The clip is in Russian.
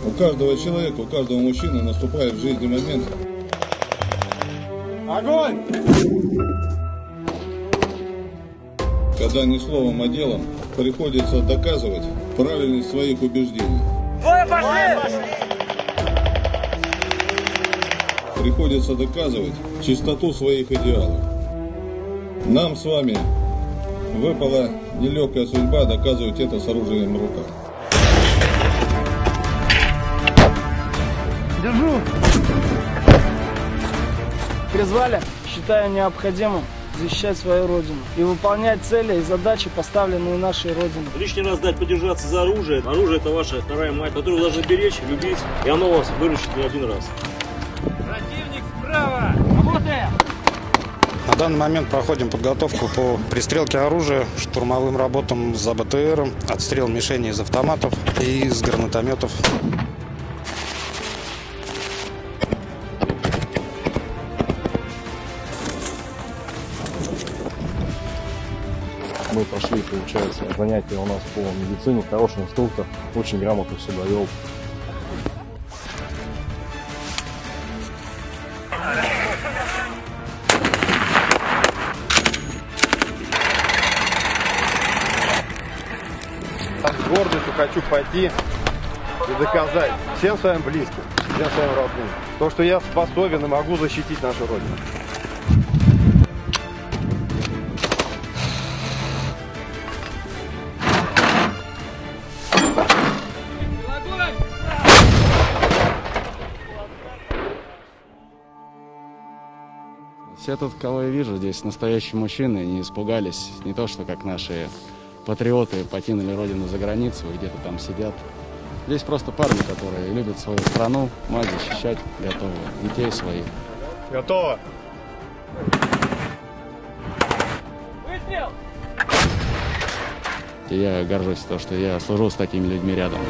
У каждого человека, у каждого мужчины наступает в жизни момент. Огонь! Когда не словом, а делом приходится доказывать правильность своих убеждений. Двое пошли! Приходится доказывать чистоту своих идеалов. Нам с вами выпала нелегкая судьба доказывать это с оружием в руках. Держу! Призвали, считаю необходимым защищать свою родину и выполнять цели и задачи, поставленные нашей родиной. Лишний раз дать подержаться за оружие. Оружие — это ваша вторая мать, которую вы должны беречь, любить, и оно вас выручит не один раз. Противник справа! Работаем! На данный момент проходим подготовку по пристрелке оружия, штурмовым работам за БТРом, отстрел мишеней из автоматов и из гранатометов. Мы прошли, получается, занятия у нас по медицине, хороший инструктор, очень грамотно все довел. С гордостью хочу пойти и доказать всем своим близким, всем своим родным, то, что я способен и могу защитить нашу Родину. Все тут, кого я вижу, здесь настоящие мужчины, не испугались. Не то, что как наши патриоты покинули родину за границу и где-то там сидят. Здесь просто парни, которые любят свою страну, мать защищать, готовы детей своих. Готово! Выстрел! И я горжусь, то, что я служу с такими людьми рядом.